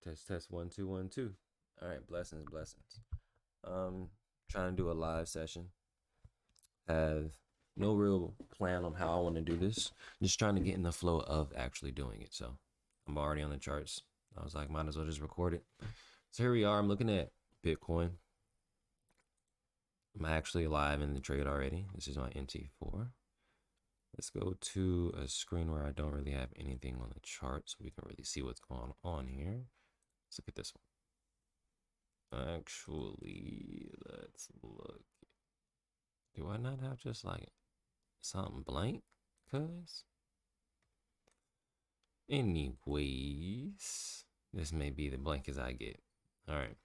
Test, test, 1 2 1 2. All right, blessings, blessings. Trying to do a live session. Have no real plan on how I want to do this. Just trying to get in the flow of actually doing it. So I'm already on the charts. I was like, might as well just record it. So here we are. I'm looking at Bitcoin. I'm actually live in the trade already. This is my NT4. Let's go to a screen where I don't really have anything on the chart so we can really see what's going on here. Let's look at this one. Actually, let's look. Do I not have just like something blank? Cause anyways, this may be the blank as I get. All right.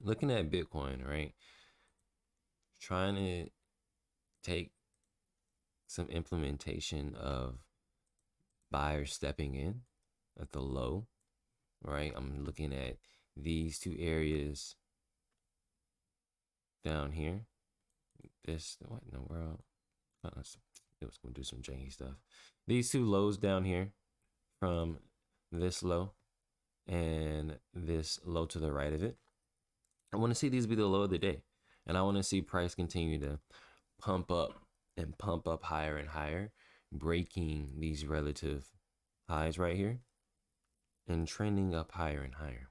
Looking at Bitcoin, right? Trying to take some implementation of buyers stepping in at the low, right? I'm looking at these two areas down here. This, what in the world? It was going to do some janky stuff. These two lows down here from this low and this low to the right of it. I want to see these be the low of the day. And I want to see price continue to pump up and pump up higher and higher, breaking these relative highs right here and trending up higher and higher.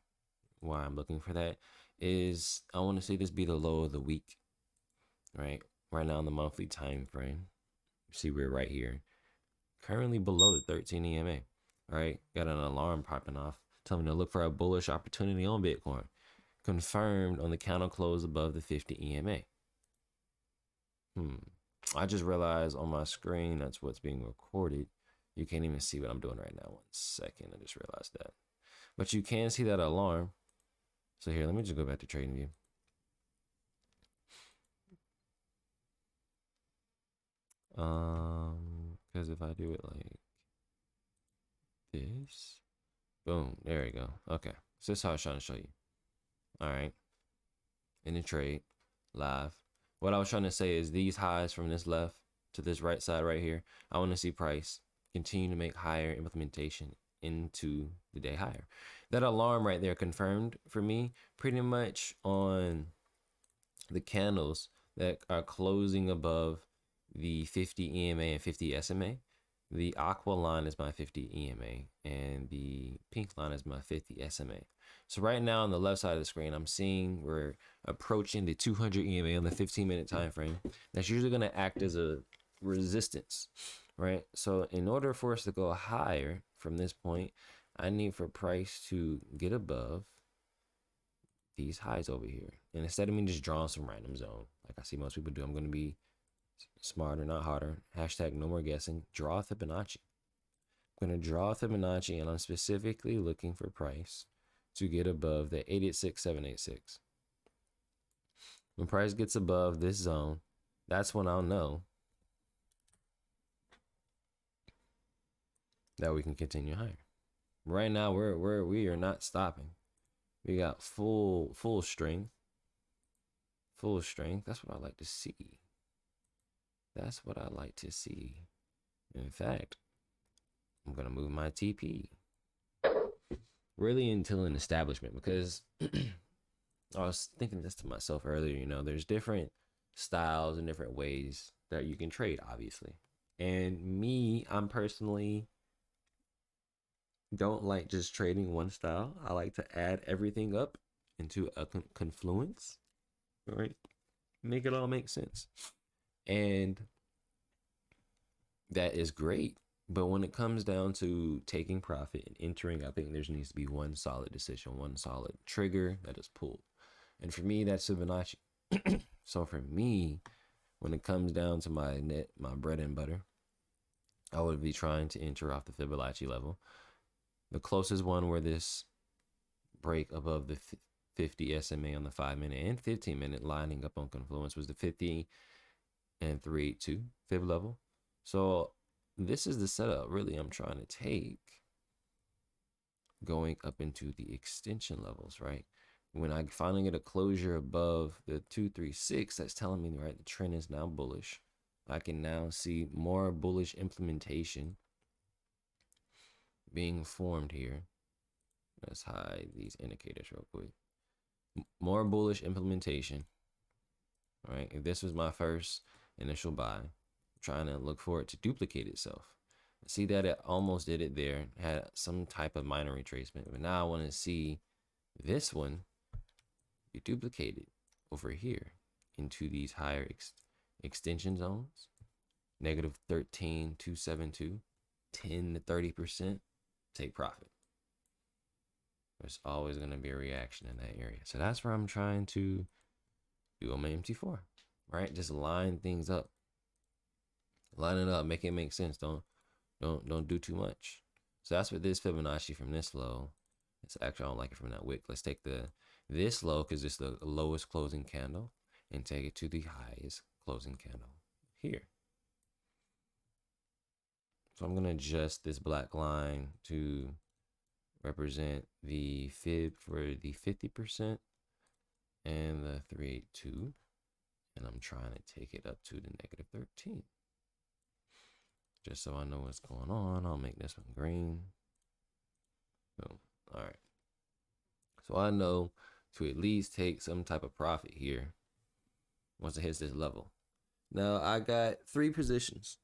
Why I'm looking for that is I want to see this be the low of the week, right? Right now on the monthly time frame. See, we're right here, currently below the 13 EMA. All right, got an alarm popping off telling me to look for a bullish opportunity on Bitcoin, confirmed on the counter close above the 50 EMA. I just realized on my screen that's what's being recorded. You can't even see what I'm doing right now. 1 second, I just realized that. But you can see that alarm. So here, let me just go back to TradingView. Because if I do it like this, boom, there we go. Okay, so this is how I was trying to show you. All right, in the trade, live. What I was trying to say is these highs from this left to this right side right here, I want to see price continue to make higher implementation into the day higher. That alarm right there confirmed for me pretty much on the candles that are closing above the 50 EMA and 50 SMA. The aqua line is my 50 EMA and the pink line is my 50 SMA. So right now on the left side of the screen, I'm seeing we're approaching the 200 EMA on the 15-minute time frame. That's usually going to act as a resistance, right? So in order for us to go higher from this point, I need for price to get above these highs over here. And instead of me just drawing some random zone, like I see most people do, I'm going to be smarter, not harder. Hashtag no more guessing. Draw Fibonacci. I'm going to draw Fibonacci, and I'm specifically looking for price to get above the 86786. When price gets above this zone, that's when I'll know that we can continue higher. Right now, we are not stopping. We got full strength. Full strength. That's what I like to see. That's what I like to see. In fact, I'm going to move my TP really until an establishment, because I was thinking this to myself earlier, there's different styles and different ways that you can trade, obviously. And me, I'm personally don't like just trading one style. I like to add everything up into a confluence, right? Make it all make sense. And that is great. But when it comes down to taking profit and entering, I think there needs to be one solid decision, one solid trigger that is pulled. And for me, that's Fibonacci. So for me, when it comes down to my bread and butter, I would be trying to enter off the Fibonacci level. The closest one where this break above the 50 SMA on the 5-minute and 15-minute lining up on confluence was the 50 and 382 fib level. So this is the setup really I'm trying to take going up into the extension levels, right? When I finally get a closure above the 236, that's telling me, right, the trend is now bullish. I can now see more bullish implementation being formed here. Let's hide these indicators real quick. More bullish implementation. All right, if this was my first initial buy, I'm trying to look for it to duplicate itself. See that it almost did it there, had some type of minor retracement, but now I want to see this one be duplicated over here into these higher extension zones. Negative 13,272, 10 to 30%, take profit. There's always going to be a reaction in that area. So that's where I'm trying to do on my MT4, right? Just line things up. Line it up, make it make sense. Don't do too much. So that's what this Fibonacci from this low. It's actually, I don't like it from that wick. Let's take this low, because it's the lowest closing candle, and take it to the highest closing candle here. So I'm gonna adjust this black line to represent the fib for the 50% and the 382, and I'm trying to take it up to the negative 13. Just so I know what's going on, I'll make this one green. Boom. All right. So I know to at least take some type of profit here once it hits this level. Now I got 3 positions,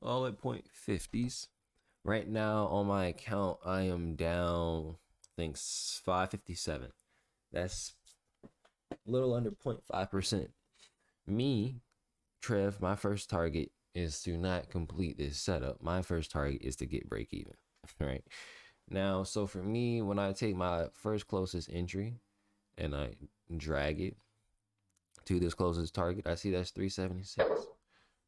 all at 0.50s. Right now on my account, I am down, I think 557. That's a little under 0.5%. Me, Trev, my first target is to not complete this setup. My first target is to get break even, right? Now, so for me, when I take my first closest entry and I drag it to this closest target, I see that's 376.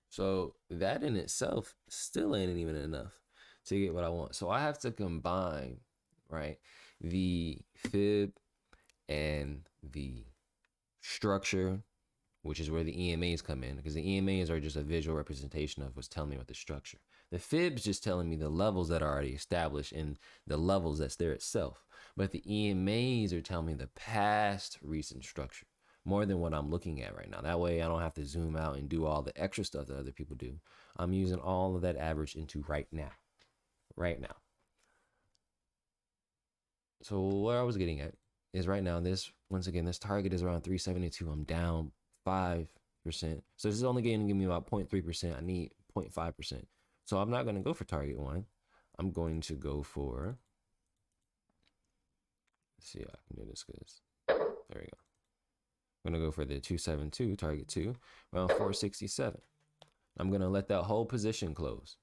So that in itself still ain't even enough to get what I want. So I have to combine, right, the fib and the structure, which is where the EMAs come in, because the EMAs are just a visual representation of what's telling me about the structure. The fib's just telling me the levels that are already established and the levels that's there itself. But the EMAs are telling me the past recent structure more than what I'm looking at right now. That way I don't have to zoom out and do all the extra stuff that other people do. I'm using all of that average into right now. So where I was getting at is right now, this, once again, this target is around 372. I'm down 5%. So this is only going to give me about 0.3%. I need 0.5%. So I'm not going to go for target 1. I'm going to go for, let's see how I can do this, because there we go. I'm going to go for the 272, target 2, around 467. I'm going to let that whole position close.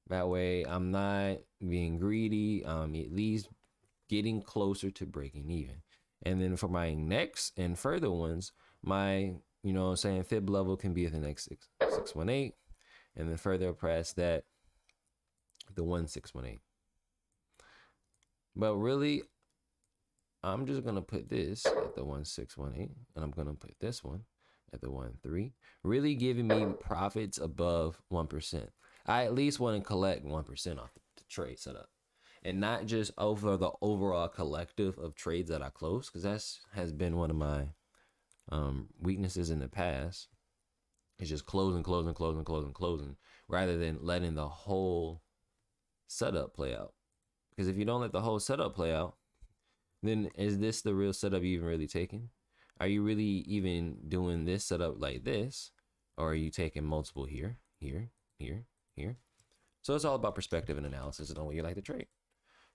That way I'm not being greedy. At least getting closer to breaking even. And then for my next and further ones, my, you know what I'm saying, fib level can be at the next 618, and then further past that, the 1618. But really, I'm just gonna put this at the 1618, and I'm gonna put this one at the 13, really giving me profits above 1%. I at least want to collect 1% off the trade setup, and not just over the overall collective of trades that I close, because that has been one of my weaknesses in the past. It's just closing, rather than letting the whole setup play out. Because if you don't let the whole setup play out, then is this the real setup you even really taking? Are you really even doing this setup like this? Or are you taking multiple here, here, here, here? So it's all about perspective and analysis and on what you like to trade.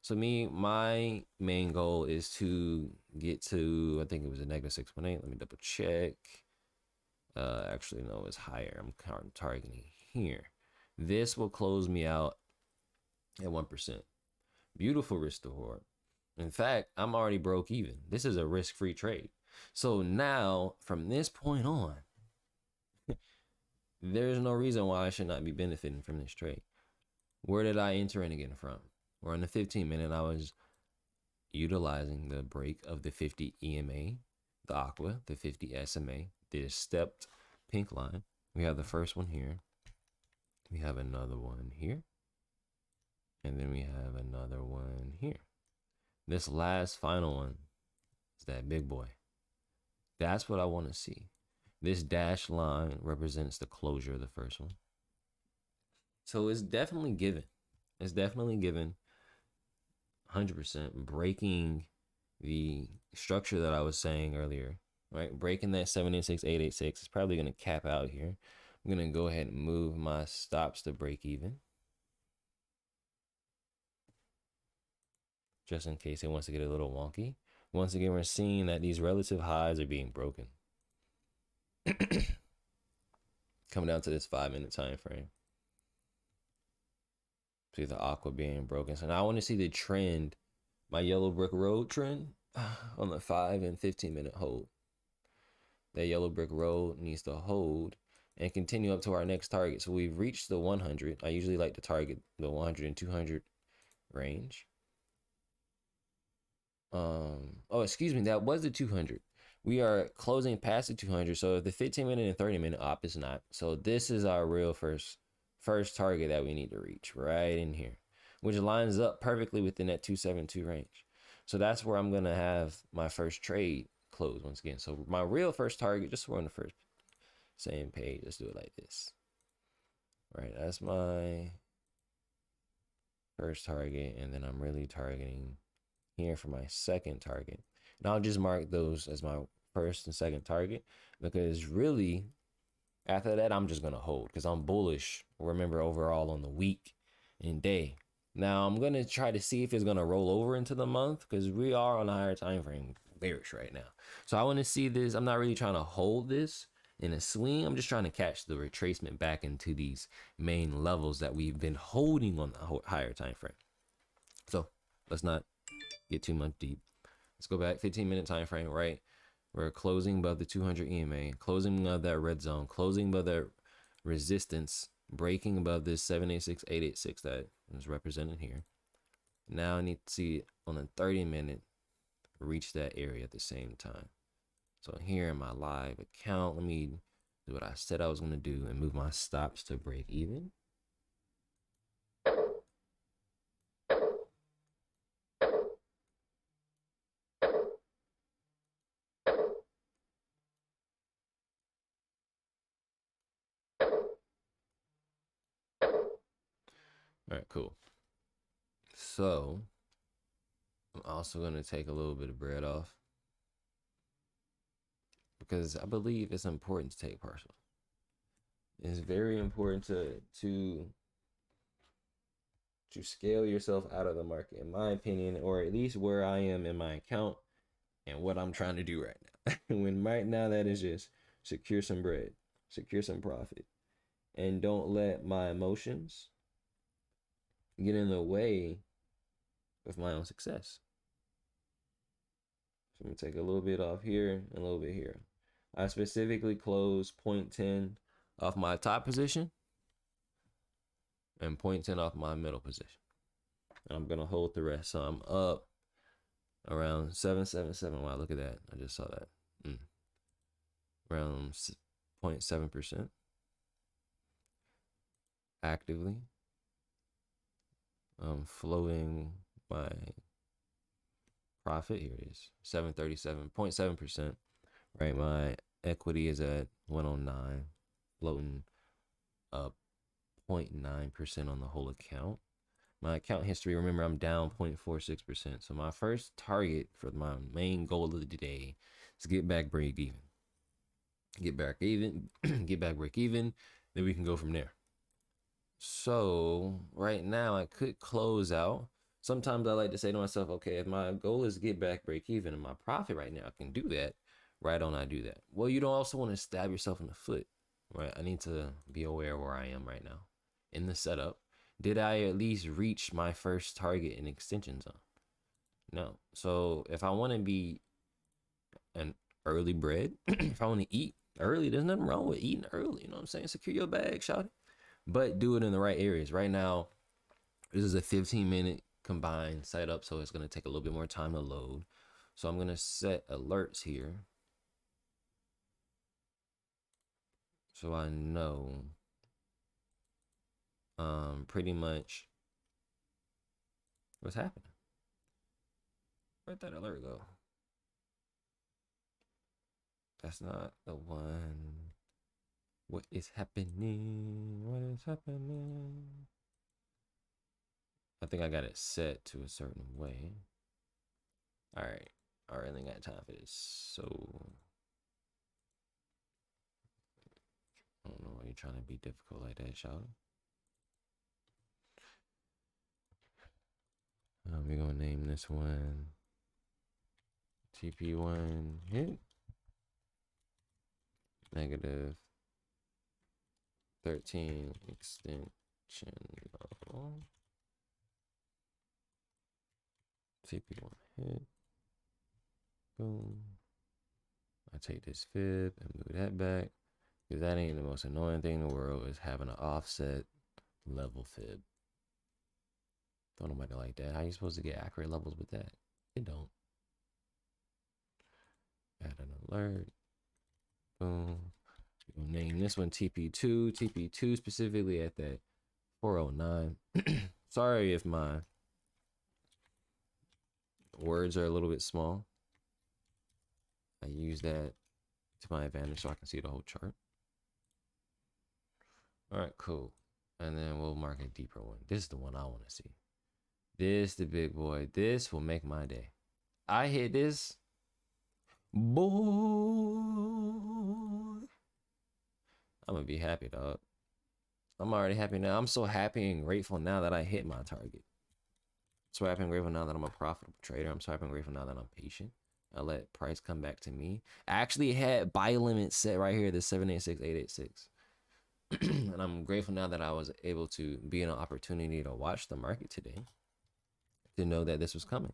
So me, my main goal is to get to, I think it was a negative 618. Let me double check. Actually, no, it's higher. I'm targeting here. This will close me out at 1%. Beautiful risk reward. In fact, I'm already broke even. This is a risk-free trade. So now, from this point on, there's no reason why I should not be benefiting from this trade. Where did I enter in again from? We're on the 15-minute. I was utilizing the break of the 50 EMA, the Aqua, the 50 SMA, the stepped pink line. We have the first one here. We have another one here. And then we have another one here. This last final one is that big boy. That's what I want to see. This dashed line represents the closure of the first one. So it's definitely given. It's definitely given 100% breaking the structure that I was saying earlier, right? Breaking that 786,886 is probably going to cap out here. I'm going to go ahead and move my stops to break even, just in case it wants to get a little wonky. Once again, we're seeing that these relative highs are being broken. Coming down to this 5-minute time frame. See the aqua being broken. So now I want to see the trend, my yellow brick road trend on the 5 and 15-minute hold. That yellow brick road needs to hold and continue up to our next target. So we've reached the 100. I usually like to target the 100 and 200 range. Oh, excuse me, that was the 200. We are closing past the 200. So the 15-minute and 30-minute op is not. So this is our real first target that we need to reach, right in here, which lines up perfectly within that 272 range. So that's where I'm going to have my first trade close once again. So my real first target, just so we're on the first same page, let's do it like this. Right, that's my first target, and then I'm really targeting here for my second target. And I'll just mark those as my first and second target, because really after that I'm just gonna hold because I'm bullish, remember, overall on the week and day. Now I'm gonna try to see if it's gonna roll over into the month, because we are on a higher time frame bearish right now. So I want to see this. I'm not really trying to hold this in a swing. I'm just trying to catch the retracement back into these main levels that we've been holding on the higher time frame. So let's not get too much deep. Let's go back 15-minute time frame, right? We're closing above the 200 EMA, closing above that red zone, closing above that resistance, breaking above this 786,886 that is represented here. Now I need to see on a 30-minute reach that area at the same time. So here in my live account, let me do what I said I was going to do and move my stops to break even. All right, cool. So I'm also going to take a little bit of bread off, because I believe it's important to take partial. It's very important to scale yourself out of the market, in my opinion, or at least where I am in my account and what I'm trying to do right now. When right now that is just secure some bread, secure some profit, and don't let my emotions get in the way of my own success. So I'm gonna take a little bit off here and a little bit here. I specifically closed 0.10 off my top position and 0.10 off my middle position. And I'm gonna hold the rest. So I'm up around 777. Wow, look at that. I just saw that. Around 0.7% actively. Floating my profit. Here it is. 737.7%. Right. My equity is at 109. Floating up 0.9% on the whole account. My account history, remember, I'm down 0.46%. So my first target for my main goal of the day is get back break even. Get back even, get back break even, then we can go from there. So right now I could close out. Sometimes I like to say to myself, okay, if my goal is get back break even and my profit right now, I can do that. Why don't I do that? Well, you don't also want to stab yourself in the foot, right? I need to be aware of where I am right now in the setup. Did I at least reach my first target in extension zone? No. So if I want to be an early bread, if I want to eat early, there's nothing wrong with eating early. You know what I'm saying? Secure your bag, shout it. But do it in the right areas. Right now, this is a 15-minute combined setup, so it's going to take a little bit more time to load. So I'm going to set alerts here, so I know pretty much what's happening. Where'd that alert go? That's not the one. What is happening? What is happening? I think I got it set to a certain way. All right. I really got time for this. So I don't know why you're trying to be difficult like that, shout. We're gonna name this one TP1 hit negative 13 extension level. TP1 hit. Boom. I take this fib and move that back. Because that ain't the most annoying thing in the world is having an offset level fib. Don't nobody like that. How you supposed to get accurate levels with that? It don't. Add an alert. Boom. We'll name this one TP2. TP2 specifically at that 409. Sorry if my words are a little bit small. I use that to my advantage so I can see the whole chart. All right, cool. And then we'll mark a deeper one. This is the one I want to see. This, the big boy. This will make my day. I hit this. Boy. I'm going to be happy, dog. I'm already happy now. I'm so happy and grateful now that I hit my target. So happy and grateful now that I'm a profitable trader. I'm so happy and grateful now that I'm patient. I let price come back to me. I actually had buy limit set right here, the 786, 886. And I'm grateful now that I was able to be in an opportunity to watch the market today, to know that this was coming.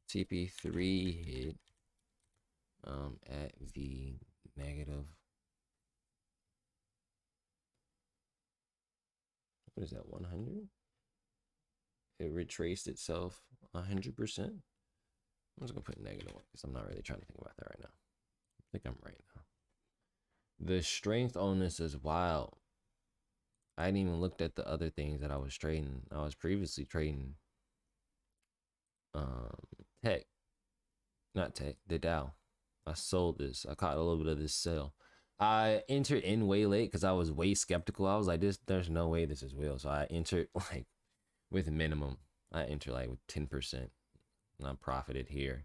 TP3 hit at the negative. What is that, 100? It retraced itself 100%. I'm just gonna put negative one because I'm not really trying to think about that right now. I think I'm right now. The strength on this is wild. I hadn't even looked at the other things that I was trading. I was previously trading tech, not tech, the Dow. I sold this. I caught a little bit of this sell. I entered in way late because I was way skeptical. I was like, there's no way this is real. So I entered like with minimum. I entered like with 10%, and I profited here.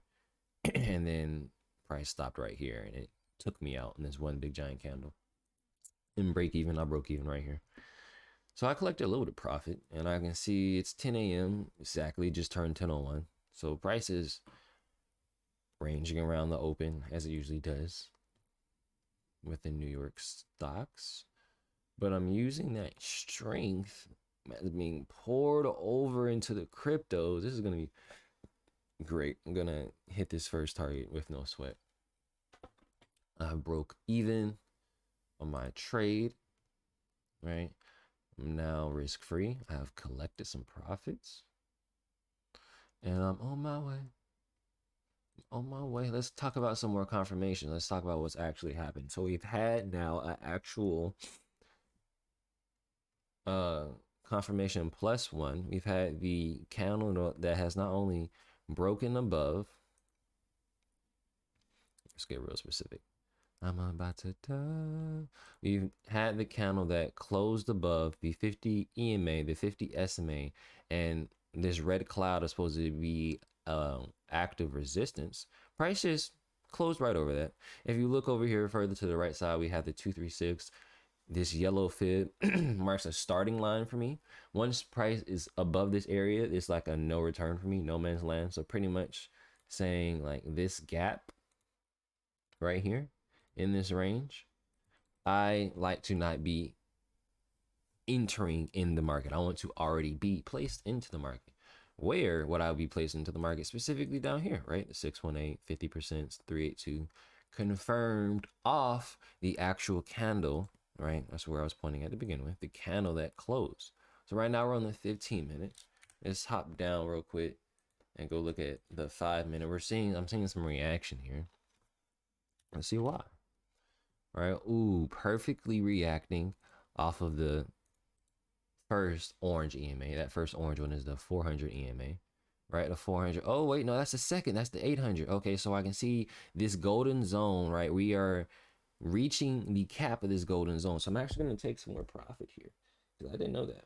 And then price stopped right here, and it took me out in this one big giant candle. In break even, I broke even right here. So I collected a little bit of profit, and I can see it's 10 a.m. exactly, just turned 10:01. So price is ranging around the open as it usually does within New York stocks. But I'm using that strength as being poured over into the cryptos. This is going to be great. I'm going to hit this first target with no sweat. I broke even on my trade, right? I'm now risk free. I have collected some profits, and I'm on my way. On my way. Let's talk about some more confirmation. Let's talk about what's actually happened. So we've had now an actual confirmation plus one. We've had the candle that has not only broken above. Let's get real specific. I'm about to die. We've had the candle that closed above the 50 EMA, the 50 SMA, and this red cloud is supposed to be active resistance. Prices closed right over that. If you look over here further to the right side, we have the 236. This yellow fib marks a starting line for me. Once price is above this area, it's like a no return for me, no man's land. So pretty much saying like this gap right here in this range, I like to not be entering in the market. I want to already be placed into the market. Where would I be placed into the market? Specifically down here, right? The 618, 50%, 382, confirmed off the actual candle, right? That's where I was pointing at to begin with, the candle that closed. So right now we're on the 15 minute. Let's hop down real quick and go look at the 5 minute. I'm seeing some reaction here. Let's see why. All right. Ooh, perfectly reacting off of the first orange EMA. That first orange one is the 400 EMA, right? The 400. Oh, wait, no, that's the second. That's the 800. Okay, so I can see this golden zone, right? We are reaching the cap of this golden zone. So I'm actually going to take some more profit here because I didn't know that.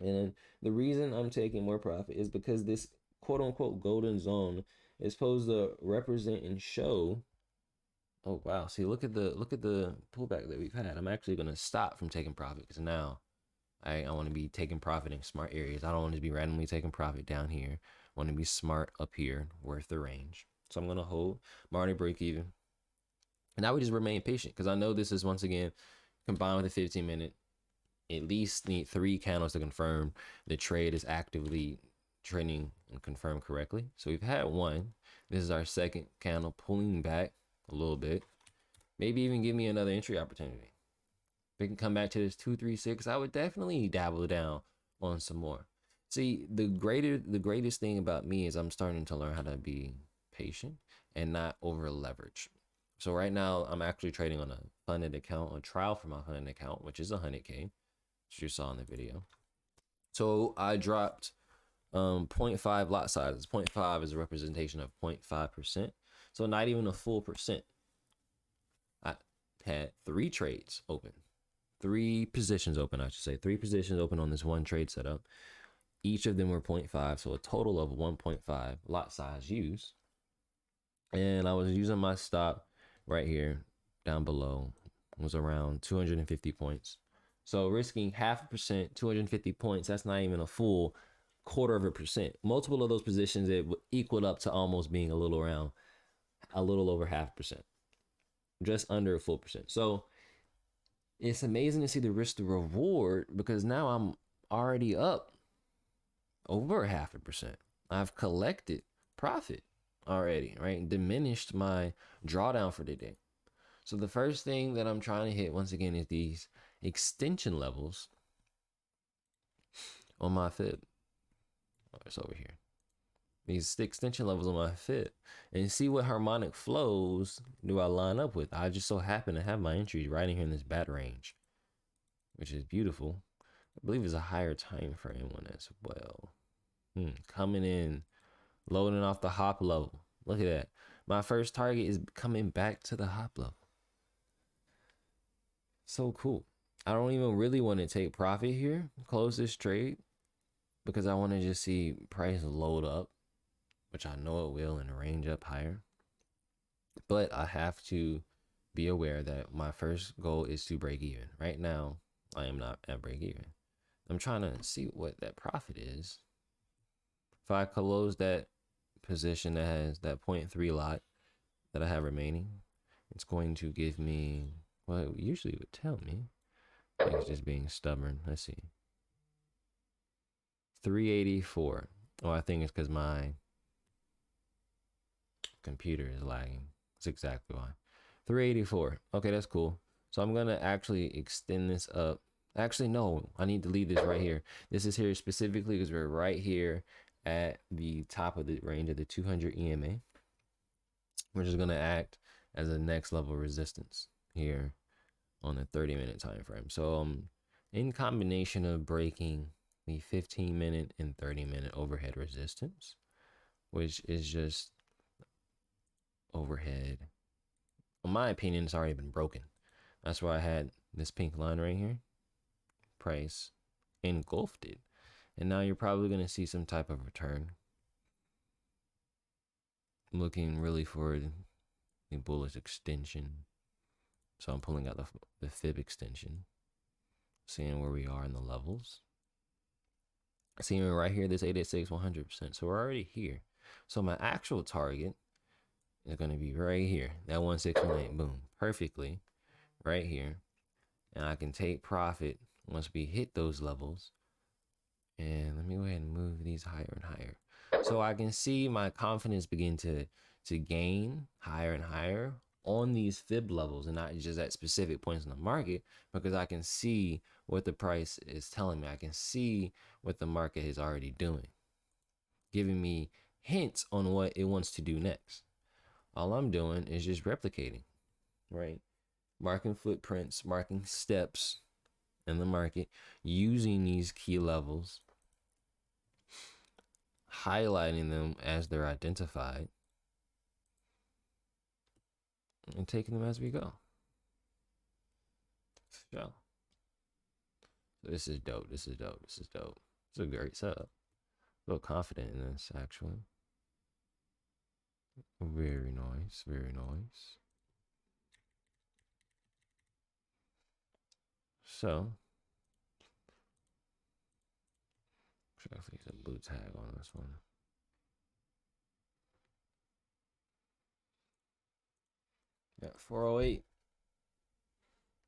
And the reason I'm taking more profit is because this quote unquote golden zone is supposed to represent and show. Oh wow! See, look at the pullback that we've had. I'm actually gonna stop from taking profit because now I want to be taking profit in smart areas. I don't want to be randomly taking profit down here. I want to be smart up here, worth the range. So I'm gonna hold. I'm already break even, and I would just remain patient because I know this is once again combined with a 15-minute. At least need 3 candles to confirm the trade is actively trading and confirmed correctly. So we've had one. This is our second candle pulling back a little bit. Maybe even give me another entry opportunity. If we can come back to this 236, I would definitely dabble down on some more. See, the greatest thing about me is I'm starting to learn how to be patient and not over leverage. So right now I'm actually trading on a funded account, a trial for my funded account, which is 100K, as you saw in the video. So I dropped 0.5 lot sizes. 0.5 is a representation of 0.5%. So not even a full percent. I had 3 trades open. 3 positions open, I should say. 3 positions open on this one trade setup. Each of them were 0.5, so a total of 1.5 lot size used. And I was using my stop right here down below. It was around 250 points. So risking 0.5%, 250 points, that's not even a full 1/4%. Multiple of those positions, it equaled up to almost being a little over 0.5%, just under a full percent. So it's amazing to see the risk to reward because now I'm already up over 0.5%. I've collected profit already, right? Diminished my drawdown for the day. So the first thing that I'm trying to hit once again is these extension levels on my fib. Oh, it's over here. These extension levels on my fib, and see what harmonic flows do I line up with. I just so happen to have my entries right in here in this bat range, which is beautiful. I believe it's a higher time frame one as well. Coming in, loading off the hop level. Look at that. My first target is coming back to the hop level. So cool. I don't even really want to take profit here, close this trade, because I want to just see price load up, which I know it will, and range up higher. But I have to be aware that my first goal is to break even. Right now, I am not at break even. I'm trying to see what that profit is. If I close that position that has that 0.3 lot that I have remaining, it's going to give me, well, it usually would tell me. I think it's just being stubborn. Let's see. 384. Oh, I think it's because my computer is lagging. That's exactly why. 384. Okay, that's cool. So I'm going to actually extend this up. Actually, no, I need to leave this right here. This is here specifically because we're right here at the top of the range of the 200 EMA. We're just going to act as a next level resistance here on a 30-minute time frame. So in combination of breaking the 15-minute and 30-minute overhead resistance, which is just overhead, in my opinion, it's already been broken. That's why I had this pink line right here. Price engulfed it. And now you're probably going to see some type of return. I'm looking really for the bullish extension. So I'm pulling out the fib extension, seeing where we are in the levels. Seeing right here, this 886, 100%. So we're already here. So my actual target is going to be right here. That 1618, boom, perfectly right here. And I can take profit once we hit those levels. And let me go ahead and move these higher and higher. So I can see my confidence begin to gain higher and higher on these fib levels, and not just at specific points in the market, because I can see what the price is telling me. I can see what the market is already doing, giving me hints on what it wants to do next. All I'm doing is just replicating, right? Marking footprints, marking steps in the market, using these key levels, highlighting them as they're identified, and taking them as we go. So this is dope. This is dope. This is dope. It's a great setup. Feel confident in this actually. Very nice, very nice. So, should actually use a blue tag on this one. Yeah, 408.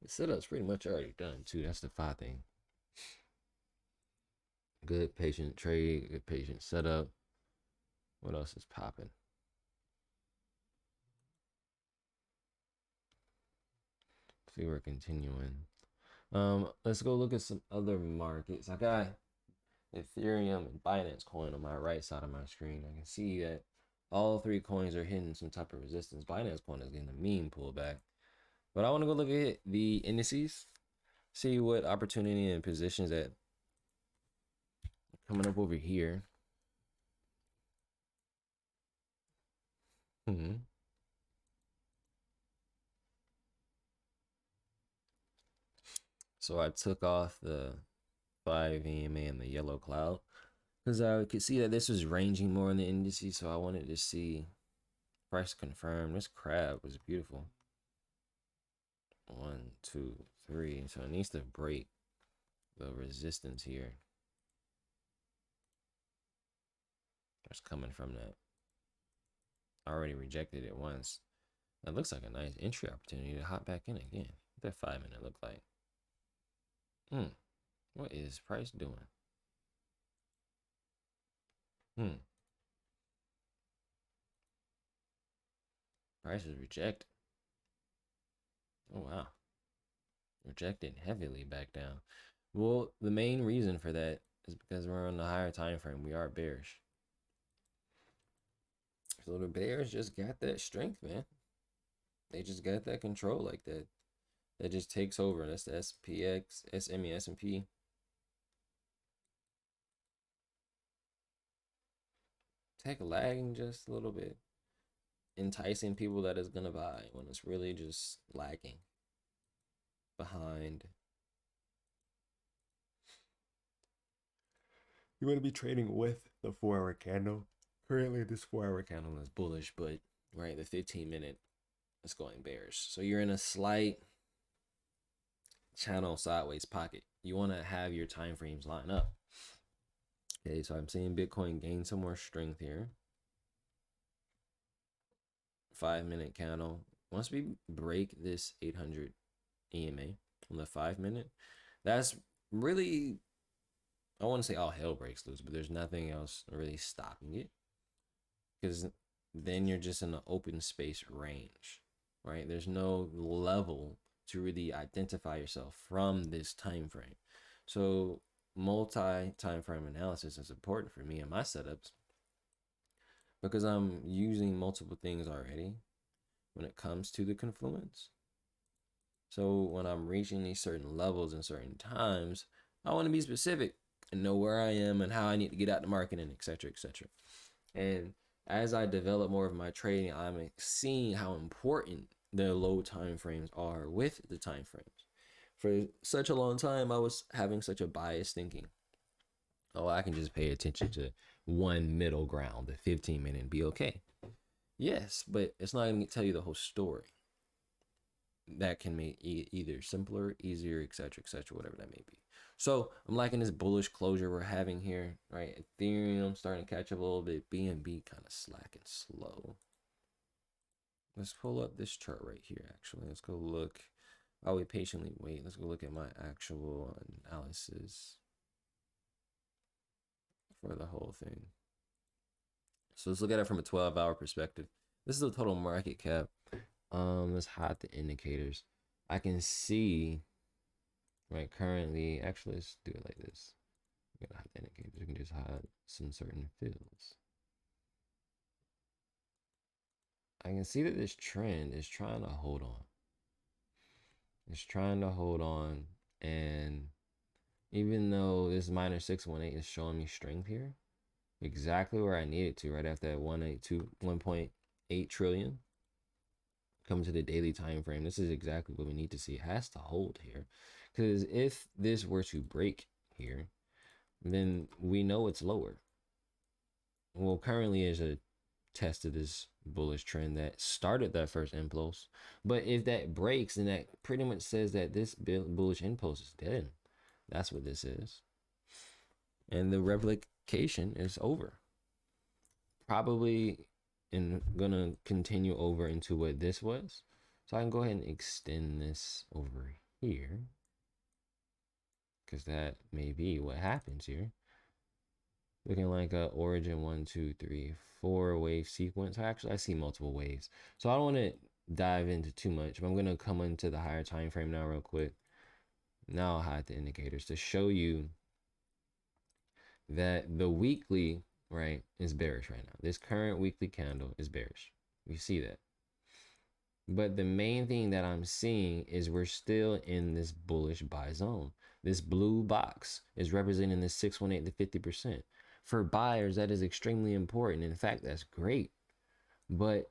The setup's pretty much already done too. That's the 5 thing. Good patient trade, good patient setup. What else is popping? See, we're continuing. Let's go look at some other markets. I got Ethereum and Binance Coin on my right side of my screen. I can see that all 3 coins are hitting some type of resistance. Binance Coin is getting a mean pullback. But I want to go look at the indices, see what opportunity and positions that coming up over here. So I took off the 5 EMA and the yellow cloud because I could see that this was ranging more in the indices. So I wanted to see price confirm. This crab was beautiful. 1, 2, 3. So it needs to break the resistance here. That's coming from that. I already rejected it once. That looks like a nice entry opportunity to hop back in again. What that 5 minute look like? What is price doing? Price is rejected. Oh wow. Rejected heavily back down. Well, the main reason for that is because we're on the higher time frame. We are bearish. So the bears just got that strength, man. They just got that control like that. That just takes over. That's the SPX, SME, S&P. Tech lagging just a little bit. Enticing people that is gonna buy when it's really just lagging behind. You want to be trading with the 4-hour candle. Currently, this 4-hour candle is bullish, but right, the 15 minute is going bearish. So you're in a slight channel sideways pocket. You want to have your time frames line up. Okay, so I'm seeing Bitcoin gain some more strength here. 5 minute candle. Once we break this 800 EMA on the 5 minute, that's really, I want to say all hell breaks loose, but there's nothing else really stopping it. Because then you're just in an open space range, right? There's no level to really identify yourself from this time frame. So multi time frame analysis is important for me and my setups because I'm using multiple things already when it comes to the confluence. So when I'm reaching these certain levels and certain times, I want to be specific and know where I am and how I need to get out the market and etc. etc. And as I develop more of my trading, I'm seeing how important the low time frames are with the time frames. For such a long time, I was having such a bias thinking, oh, I can just pay attention to one middle ground, the 15 minute, and be okay. Yes, but it's not going to tell you the whole story. That can make either simpler, easier, etc., whatever that may be. So I'm liking this bullish closure we're having here, right? Ethereum starting to catch up a little bit. BNB kind of slack and slow. Let's pull up this chart right here, actually. Let's go look. While we patiently wait, let's go look at my actual analysis for the whole thing. So let's look at it from a 12-hour perspective. This is the total market cap. Let's hide the indicators. I can see, right, currently, actually, let's do it like this. We gotta hide the indicators. We can just hide some certain fields. I can see that this trend is trying to hold on. It's trying to hold on, and even though this minor 618 is showing me strength here, exactly where I need it to, right after that 1.8 trillion. Come to the daily time frame. This is exactly what we need to see. It has to hold here, because if this were to break here, then we know it's lower. Well, currently is a test of this bullish trend that started that first impulse. But if that breaks, then that pretty much says that this bullish impulse is dead. That's what this is. And the replication is over. Probably gonna continue over into what this was. So I can go ahead and extend this over here, because that may be what happens here. Looking like a origin 1, 2, 3, 4 wave sequence. Actually, I see multiple waves. So I don't want to dive into too much, but I'm going to come into the higher time frame now real quick. Now I'll hide the indicators to show you that the weekly, right, is bearish right now. This current weekly candle is bearish. We see that. But the main thing that I'm seeing is we're still in this bullish buy zone. This blue box is representing the 618 to 50%. For buyers, that is extremely important. In fact, that's great. But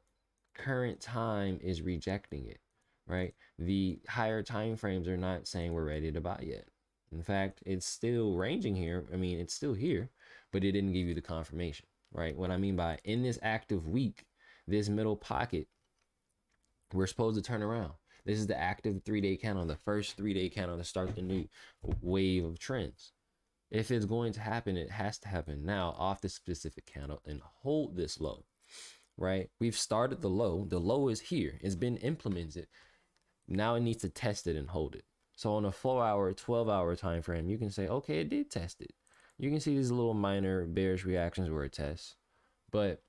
current time is rejecting it, right? The higher time frames are not saying we're ready to buy yet. In fact, it's still ranging here. I mean, it's still here, but it didn't give you the confirmation, right? What I mean by in this active week, this middle pocket, we're supposed to turn around. This is the active 3-day candle, the first 3-day candle to start the new wave of trends. If it's going to happen, it has to happen now off this specific candle and hold this low, right? We've started the low. The low is here. It's been implemented. Now it needs to test it and hold it. So on a 4-hour, 12-hour time frame, you can say, okay, it did test it. You can see these little minor bearish reactions where it tests. But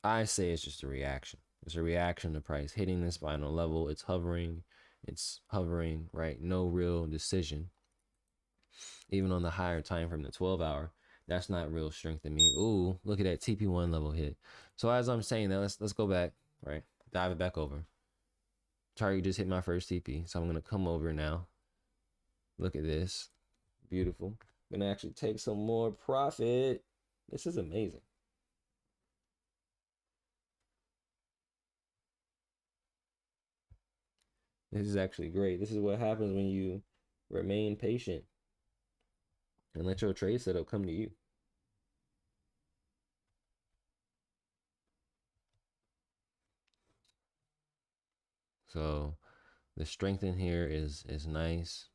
I say it's just a reaction. It's a reaction to price hitting this final level. It's hovering, right? No real decision. Even on the higher time from the 12-hour, that's not real strength in me. Ooh, look at that TP1 level hit. So as I'm saying that, let's go back, right? Dive it back over. Target just hit my first TP, so I'm gonna come over now. Look at this, beautiful. I'm gonna actually take some more profit. This is amazing. This is actually great. This is what happens when you remain patient and let your trade setup come to you. So the strength in here is nice.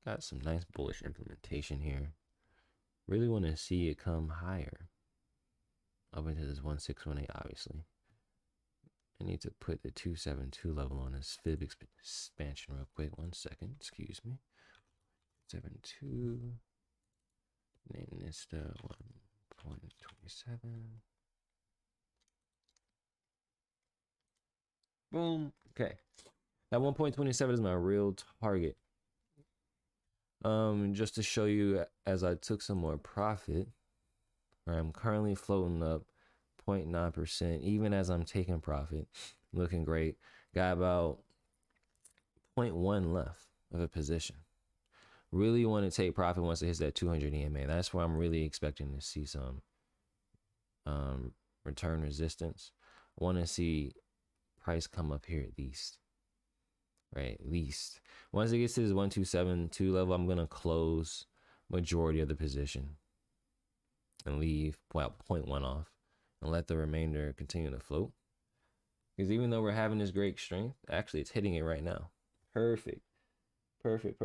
Got some nice bullish implementation here. Really want to see it come higher up into this 1618, obviously. I need to put the 272 level on this fib expansion real quick. 1 second, excuse me. 72. Name this the 1.27. Boom. Okay. That 1.27 is my real target. Just to show you, as I took some more profit, where I'm currently floating up 0.9%, even as I'm taking profit, looking great. Got about 0.1 left of a position. Really want to take profit once it hits that 200 EMA. That's where I'm really expecting to see some return resistance. Want to see price come up here at least. Right, at least. Once it gets to this 1272 level, I'm going to close majority of the position and leave 0.1 off and let the remainder continue to float. Because even though we're having this great strength, actually it's hitting it right now. Perfect. Perfect.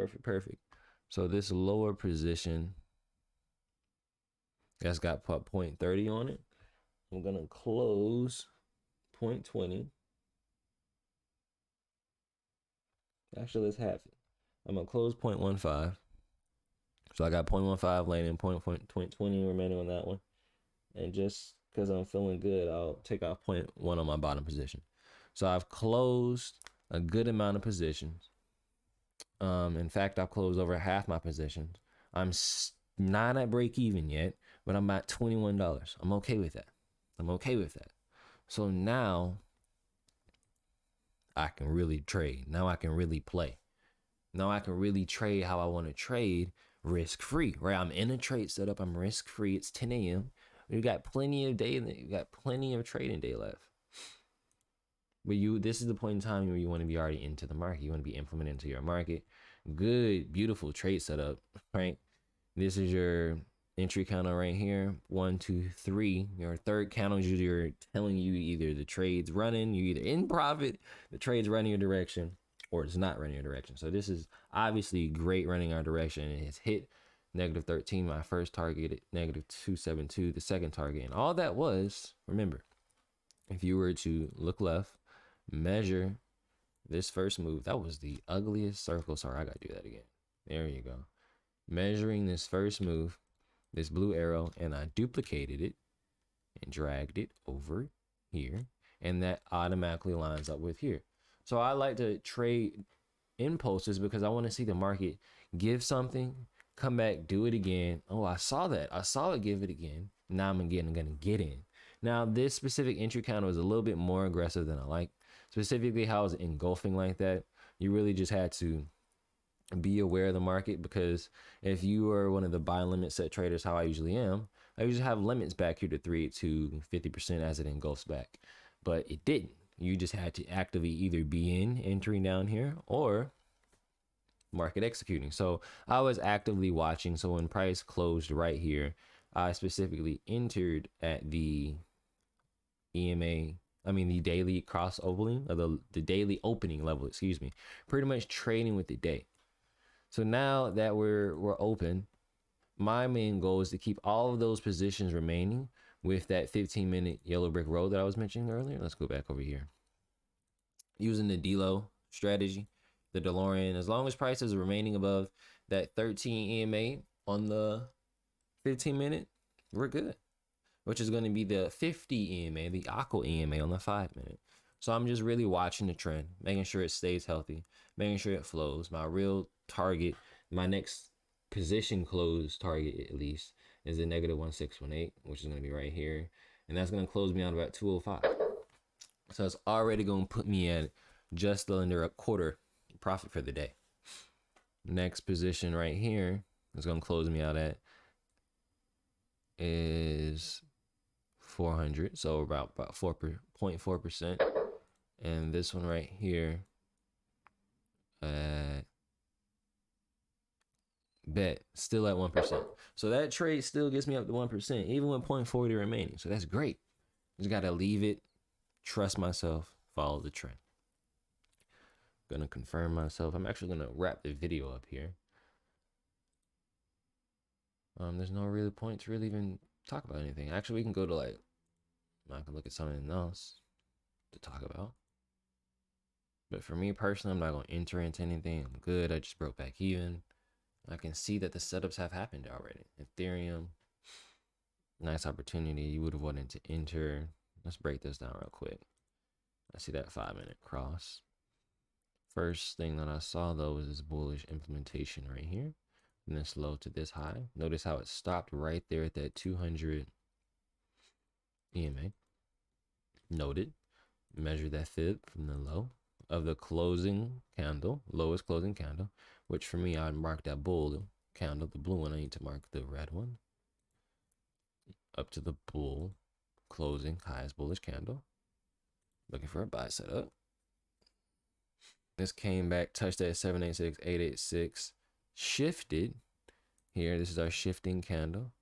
So this lower position that's got 0.30 on it, I'm going to close 0.20. Actually, let's have it. I'm going to close 0.15. So I got 0.15 landing, 0.20 remaining on that one. And just because I'm feeling good, I'll take off 0.1 on my bottom position. So I've closed a good amount of positions. In fact, I've closed over half my positions. I'm not at break even yet, but I'm at $21. I'm okay with that. So now I can really trade. Now I can really play. Now I can really trade how I want to trade, risk free, right? I'm in a trade setup. I'm risk free. It's 10 a.m. We got plenty of trading day left. But this is the point in time where you want to be already into the market. You want to be implemented into your market. Good, beautiful trade setup, right? This is your entry candle right here. 1, 2, 3. Your third candle is usually telling you either the trade's running, you either in profit, the trade's running your direction, or it's not running your direction. So this is obviously great running our direction. It has hit negative 13, my first target, at negative 272, the second target. And all that was, remember, if you were to look left, measure this first move, that was the ugliest circle. Sorry, I gotta do that again. There you go. Measuring this first move, this blue arrow, and I duplicated it and dragged it over here, and that automatically lines up with here. So I like to trade impulses because I want to see the market give something, come back, do it again. Oh, I saw that. I saw it give it again. Now I'm gonna get in. Now this specific entry counter was a little bit more aggressive than I like. Specifically how it's engulfing like that. You really just had to be aware of the market, because if you are one of the buy limit set traders, how I usually am, I usually have limits back here to 3 to 50% as it engulfs back, but it didn't. You just had to actively either be in entering down here or market executing. So I was actively watching. So when price closed right here, I specifically entered at the the daily cross opening, or the daily opening level, excuse me, pretty much trading with the day. So now that we're open, my main goal is to keep all of those positions remaining with that 15-minute yellow brick road that I was mentioning earlier. Let's go back over here. Using the DLO strategy, the DeLorean, as long as prices are remaining above that 13 EMA on the 15-minute, we're good. Which is going to be the 50 EMA, the ACO EMA on the 5-minute. So I'm just really watching the trend, making sure it stays healthy, making sure it flows. My real target, my next position close target at least, is a negative 1618, which is going to be right here. And that's going to close me out about 205. So it's already going to put me at just under a quarter profit for the day. Next position right here is going to close me out at is 400, so about 4.4%. And this one right here, bet still at 1%. So that trade still gets me up to 1%, even with 0.40 remaining. So that's great. Just gotta leave it, trust myself, follow the trend. Gonna confirm myself. I'm actually gonna wrap the video up here. There's no really point to really even talk about anything. Actually, we can go to I can look at something else to talk about. But for me personally, I'm not going to enter into anything. I'm good. I just broke back even. I can see that the setups have happened already. Ethereum, nice opportunity. You would have wanted to enter. Let's break this down real quick. I see that 5-minute cross. First thing that I saw though was this bullish implementation right here. From this low to this high. Notice how it stopped right there at that 200 EMA. Noted. Measure that fib from the low of the closing candle, lowest closing candle, which for me, I'd mark that bull candle, the blue one. I need to mark the red one. Up to the bull closing, highest bullish candle. Looking for a buy setup. This came back, touched that 786, 886, shifted here. This is our shifting candle.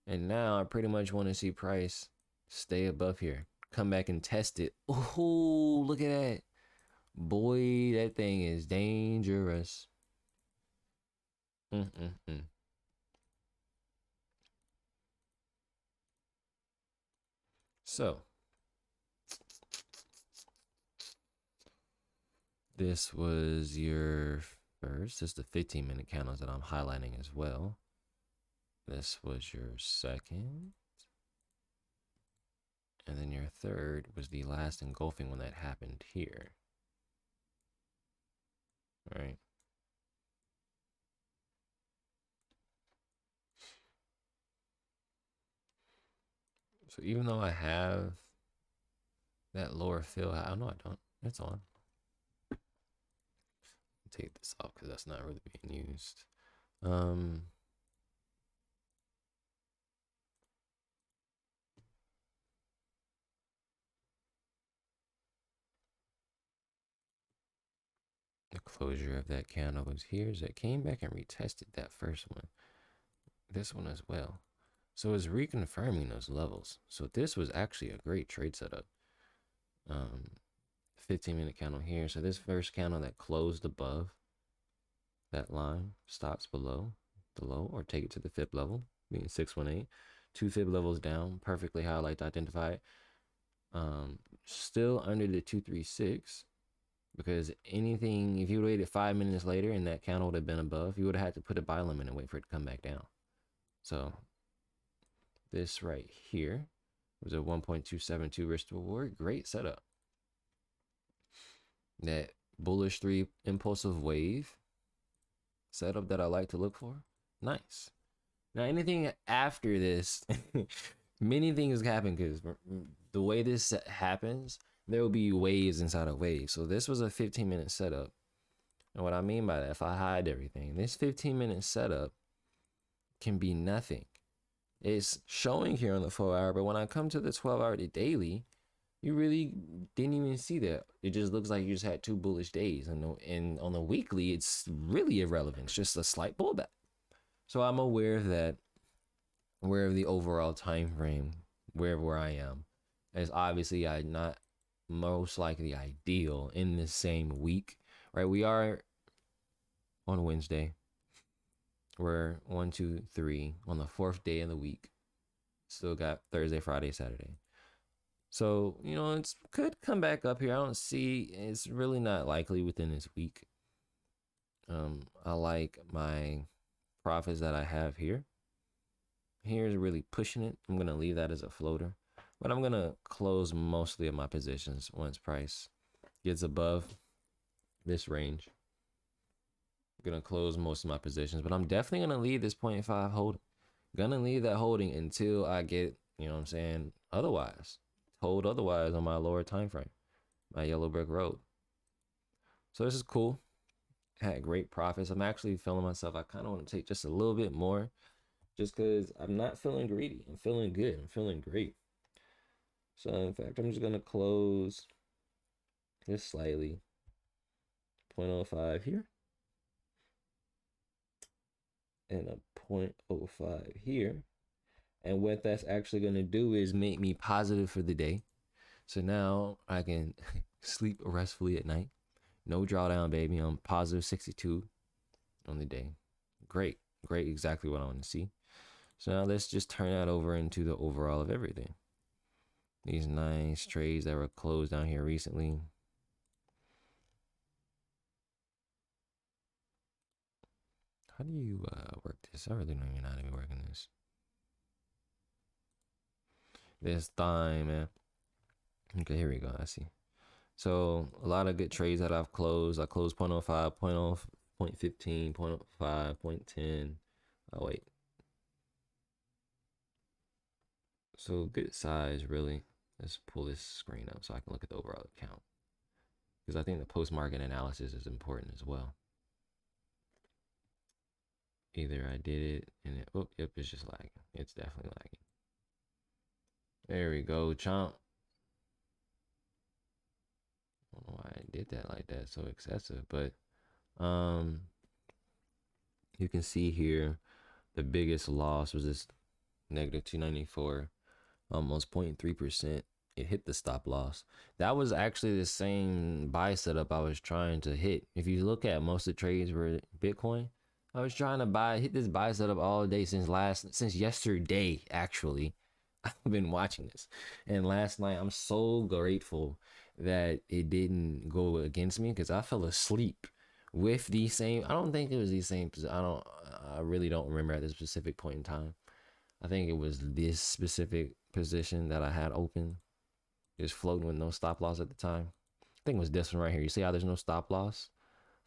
And now I pretty much want to see price stay above here. Come back and test it. Oh, look at that. Boy, that thing is dangerous. So, this was your first. This is the 15-minute candles that I'm highlighting as well. This was your second. And then your third was the last engulfing one that happened here. All right. So even though I have that lower fill, I know I don't. It's on. Take this off because that's not really being used. The closure of that candle was here. So it came back and retested that first one. This one as well. So it's reconfirming those levels. So this was actually a great trade setup. 15-minute candle here. So this first candle that closed above that line stops below the low, or take it to the fib level, meaning 618. 2 fib levels down, perfectly how I like to identify it. Still under the 236, because anything, if you waited 5 minutes later and that candle would have been above, you would have had to put a buy limit and wait for it to come back down. So this right here was a 1.272 risk to reward. Great setup. That bullish 3 impulsive wave setup that I like to look for. Nice. Now anything after this, many things happen, because the way this happens, there will be waves inside of waves. So this was a 15-minute setup. And what I mean by that, if I hide everything, this 15-minute setup can be nothing. It's showing here on the 4-hour, but when I come to the 12-hour to daily, you really didn't even see that. It just looks like you just had 2 bullish days. And on the weekly, it's really irrelevant. It's just a slight pullback. So I'm aware of that, aware of the overall time frame, where I am. As obviously not most likely ideal in the same week, right? We are on Wednesday. We're 1, 2, 3 on the 4th day of the week. Still got Thursday, Friday, Saturday. So, it could come back up here. I don't see, it's really not likely within this week. I like my profits that I have here. Here's really pushing it. I'm going to leave that as a floater, but I'm going to close mostly of my positions once price gets above this range. I'm going to close most of my positions, but I'm definitely going to leave this 0.5 holding. Going to leave that holding until I get, otherwise. Hold otherwise on my lower time frame, my yellow brick road. So this is cool. Had great profits. I'm actually feeling myself. I kind of want to take just a little bit more, just because I'm not feeling greedy. I'm feeling good. I'm feeling great. So in fact, I'm just gonna close this slightly. 0.05 here. And a 0.05 here. And what that's actually going to do is make me positive for the day. So now I can sleep restfully at night. No drawdown, baby. I'm positive 62 on the day. Great. Exactly what I want to see. So now let's just turn that over into the overall of everything. These nice trades that were closed down here recently. How do you work this? I really don't even know how to be working this. This time, man. Okay, here we go. I see. So a lot of good trades that I've closed. I closed 0.05, 0.15, 0.05, 0.10. Oh, wait. So good size, really. Let's pull this screen up so I can look at the overall account, because I think the post-market analysis is important as well. Either I did it and yep, it's just lagging. It's definitely lagging. There we go, chomp. I don't know why I did that like that, so excessive, but you can see here the biggest loss was this negative 294, almost 0.3%. It hit the stop loss. That was actually the same buy setup I was trying to hit. If you look at most of the trades were Bitcoin, I was trying to hit this buy setup all day since yesterday, actually. I've been watching this. And last night, I'm so grateful that it didn't go against me, because I fell asleep with the same. I don't think it was the same. I really don't remember at this specific point in time. I think it was this specific position that I had open, just floating with no stop loss at the time. I think it was this one right here. You see how there's no stop loss?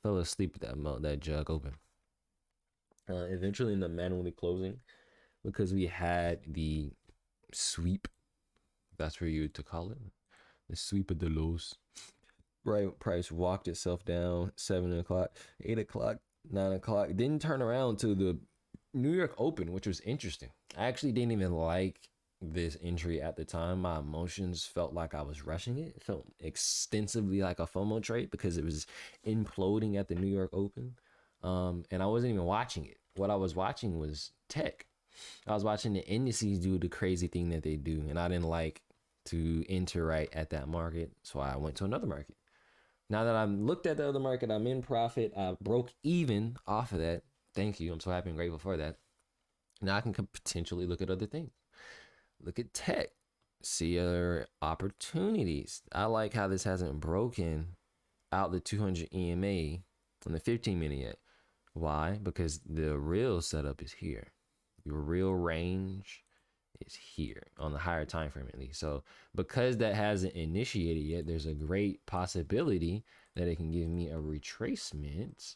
Fell asleep with that jug open. Eventually ended up manually closing, because we had the sweep. That's for you to call it. The sweep of the lows. Right, price walked itself down 7 o'clock, 8 o'clock, 9 o'clock. Didn't turn around to the New York Open, which was interesting. I actually didn't even like this entry at the time, my emotions felt like I was rushing it. It felt extensively like a FOMO trade because it was imploding at the New York Open. And I wasn't even watching it. What I was watching was tech. I was watching the indices do the crazy thing that they do, and I didn't like to enter right at that market, so I went to another market. Now that I've looked at the other market, I'm in profit. I broke even off of that. Thank you. I'm so happy and grateful for that. Now I can potentially look at other things. Look at tech. See other opportunities. I like how this hasn't broken out the 200 EMA on the 15-minute yet. Why? Because the real setup is here. Your real range is here on the higher time frame at least. So because that hasn't initiated yet, there's a great possibility that it can give me a retracement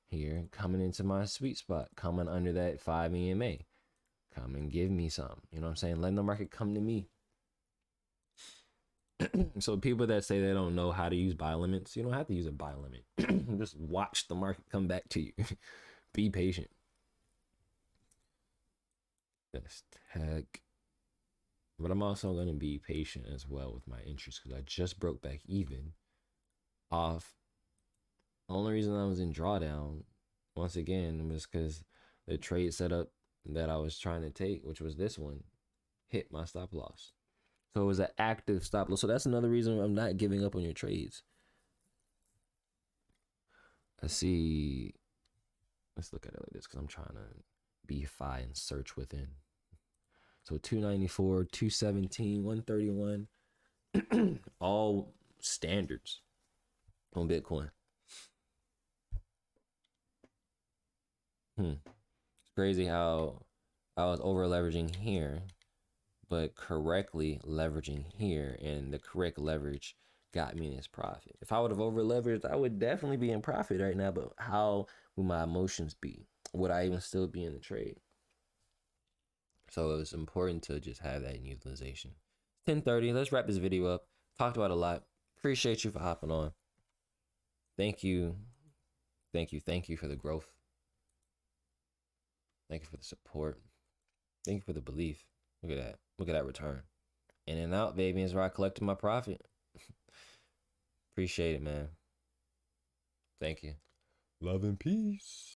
here coming into my sweet spot, coming under that 5 EMA. Come and give me some. You know what I'm saying? Letting the market come to me. So people that say they don't know how to use buy limits, you don't have to use a buy limit. Just watch the market come back to you. Be patient. Just heck. But I'm also going to be patient as well with my interest because I just broke back even off. The only reason I was in drawdown, once again, was because the trade setup that I was trying to take, which was this one, hit my stop loss. So it was an active stop loss. So that's another reason I'm not giving up on your trades. I see. Let's look at it like this because I'm trying to be fi and search within. So 294, 217, 131, all standards on Bitcoin. It's crazy how I was over leveraging here, but correctly leveraging here, and the correct leverage got me this profit. If I would have over leveraged, I would definitely be in profit right now, but how would my emotions be? Would I even still be in the trade? So it was important to just have that in utilization. 10:30. Let's wrap this video up. Talked about a lot. Appreciate you for hopping on. Thank you. Thank you. Thank you for the growth. Thank you for the support. Thank you for the belief. Look at that. Look at that return. In and out, baby, is where I collected my profit. Appreciate it, man. Thank you. Love and peace.